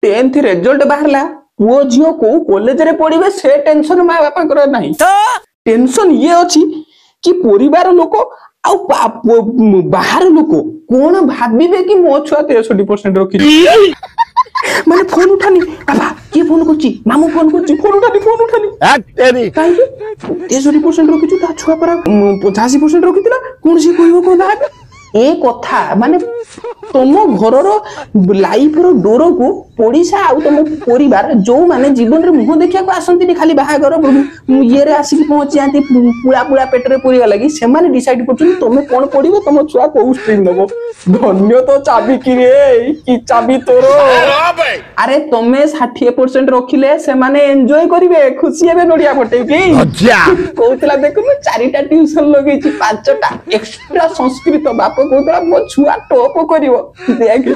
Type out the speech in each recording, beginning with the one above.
10th result बाहरला पुओ झियो को college रे पढ़िबे से टेंशन माँ बापा कर नहीं टेंशन ये अछि कि परिवार लोक आउ बाहर लोक कोन भाबिबे कि मो छुआ 63% रखि माने फोन उठानी बाबा के फोन करछि मामू फोन करछि फोन उठानी तेरी काई 63% रखि छु ता छुआ पर 85% रखितिला कोन से कहबो कोना ए कथा माने तुम घर लाइफ रो डोर को पड़ीसा आउ तुम परिवार जो माने जीवन रे मुह देखिया को आसंती खाली बाहागर ये रे आसी पहुंची जाती पुला पुला पेट रे पुरी लगी से माने डिसाइड करछन तुम कोन पड़िबो तुम छुआ को स्ट्रीम नबो धन्य तो चाबी की रे की चाबी तोरो अरे तुमे 60% रखिले से माने एन्जॉय करिवे खुशी हेबे नोडिया फटे की कहतला देखु मैं 4टा ट्यूशन लगै छी 5टा एक्स्ट्रा संस्कृत बाप कहतला मो छुआ टॉप करिवो देख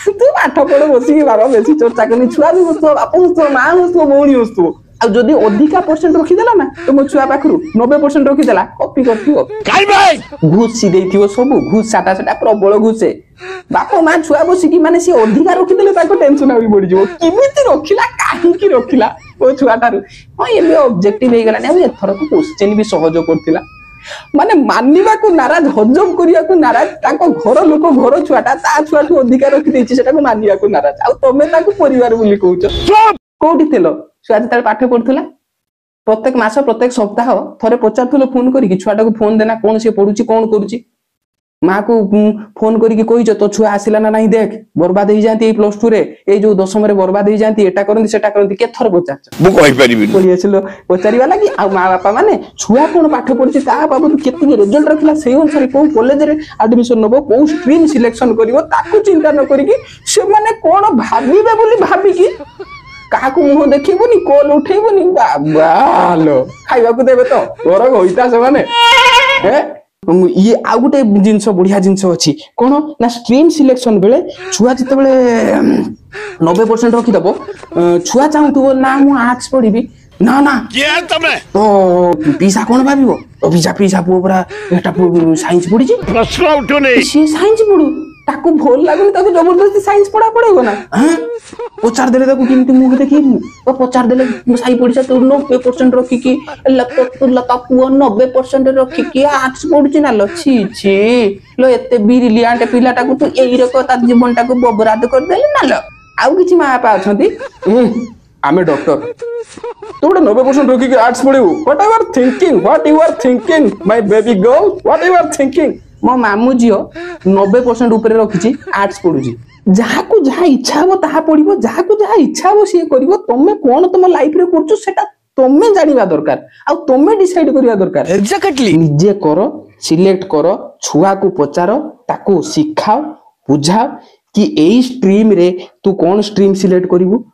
तू पाठ पढ़ बसी बाबा बेसी चर्चा करनी छुआ भी हसतो बाप हसतो मां हसतो मौनी हसतो आ जदी अधिका परसेंट रखि देला ना तो मो छुआ पाखरु 90% रखि देला कॉपी करथियो काई भाई घुस सी देथियो सब घुस साटा प्रबल घुसे बाप मां छुआ बसी की माने सी अधिका रखि देले ताको टेंशन आबी पड़ी जो किमिति रखिला काहे की रखिला ओ छुआ तारु हां एबे ऑब्जेक्टिव हे गेला ने एथर को क्वेश्चन भी सहज करथिला माने मानिबा को नाराज हजम करिया को नाराज ताको घर लोक घर छुआटा ता छुआटू अधिकार रखि देछि सेटा को मानिया को नाराज आ तमे ताको परिवार बोली कहउछ कोठी थिलो छुआ जतल पाठ पढथुला प्रत्येक मास प्रत्येक सप्ताह थरे पचारथुलो फोन करी कि छुआटा को फोन देना कोन से पढुची कोन करूची मां को फोन करी कि कहिछ तो छुआ आसिला ना नहीं देख बर्बाद हो जाती +2 रे ए जो 10th रे बर्बाद हो जाती एटा करंती सेटा करंती के थर पचार मु कहि परिबि बोली आछलो पचारिवा लागि आ मां बापा माने छुआ कोन पाठ पढुची ता बाबू केति रिजल्ट रखिला सेही अनुसार को कॉलेज रे एडमिशन नबो को स्ट्रीम सिलेक्शन करिवो ताकू चिंता न करी कि से माने कोन भाबिबे बोली भाबी कि काहा को मुह देखिबोनी कॉल उठेबोनी बाबा लो खाइबा को देबे तो तोर होइता से माने हे ये आ गोटे जिनस बढ़िया जिनस अछि कोन ना स्ट्रीम सिलेक्शन बेले छुआ जते बेले 90% रखि दबो छुआ चाहूतबो ना मु आर्ट्स पढिबी ना ना के तमे तो पीसा कोन भाबिबो तो पीसा पूरा एटा साइंस पढी छी प्रश्न उठो नै से साइंस पढू ताको भोल लागुनी ताको जबरदस्ती साइंस पढा पड़ेगो ना हां पचार देले ताको किमती मुह देखि तो पचार देले साई पढिसा तो 90% रखि कि लता पुओ 90% रखि कि आर्ट्स पढुची ना लछि छी लो एते ब्रिलियंट पिलाटा को तू एई रको ता जीवनटा को बबराद कर देले ना लो आउ किछि मां बापा अछंती आमे डॉक्टर तू 90% रखि कि आर्ट्स पढिबू what you are thinking my baby girl what you are thinking मो मामू जियो 90% ऊपर रखिछि आर्ट्स पढुछि जहा को जहा इच्छा हो ताहा पढिबो जहा को जहा इच्छा हो से करिवो तमे कोन तुम लाइफ रे करछु सेटा तमे जानिबा दरकार आ तमे डिसाइड करिया दरकार एक्जेक्टली निजे करो सिलेक्ट करो छुआ को पचारो ताको सिखाओ बुझाओ कि एई स्ट्रीम रे तू कोन स्ट्रीम सिलेक्ट करिवो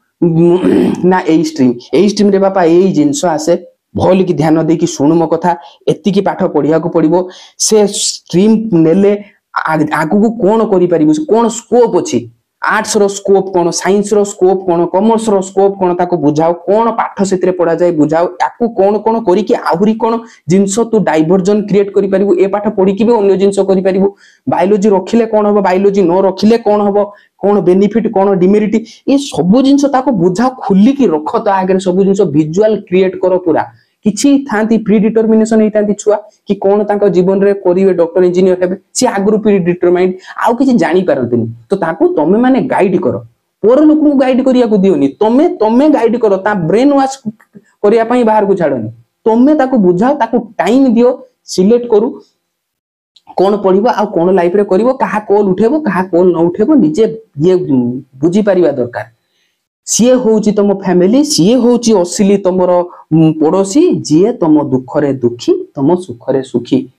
ना एई स्ट्रीम रे बापा एई जिंस आसे भल की ध्यान दे कि शुणु मो कथा एति की पाठ पढ़िया को पड़िबो से स्ट्रीम नेले आगु को कोन करि परिबो कोन स्कोप अछि आर्ट्स रो स्कोप कोन साइंस रो स्कोप कोन कॉमर्स रो स्कोप कोन ताको बुझाओ कोन पाठ सेतरे पढ़ा जाय बुझाओ याकू कोन कोन करी कि आहुरी कोन जिंस तू डाइवर्जन क्रिएट करि परिबो ए पाठ पढ़ी कि अन्य जिंस करि परिबो बायोलॉजी रखिले कोन होबो बायोलॉजी न रखिले कोन होबो कोन बेनिफिट कोन डिमेरिट ये सब जिंस ताको बुझाओ खुली की रख तो आगे सब जिंस विजुअल क्रिएट करो पूरा किछि थांती प्री डिटरमिनेशन हेतांती छुआ कि कोन ताको जीवन रे करिवे डॉक्टर इंजीनियर हेबे से आगरु प्री डिटरमाइंड आउ किछि जानि पारंतिनी तो ताको तमे माने गाइड करो पर लोक को गाइड करिया को दियोनी तमे गाइड करो ता ब्रेन वॉश करिया पई बाहर को छाडोनी तमे ताको बुझाओ ताको टाइम दियो सिलेक्ट करू कोन पढिबो आ कोन लाइफ रे करिवो कहा कॉल उठेबो कहा कॉल न उठेबो निजे ये बुझी परिबा दरकार सीए होउची तम फैमिली सीए होउची असली तमरो पड़ोसी जे तम दुख रे दुखी तम सुख रे सुखी।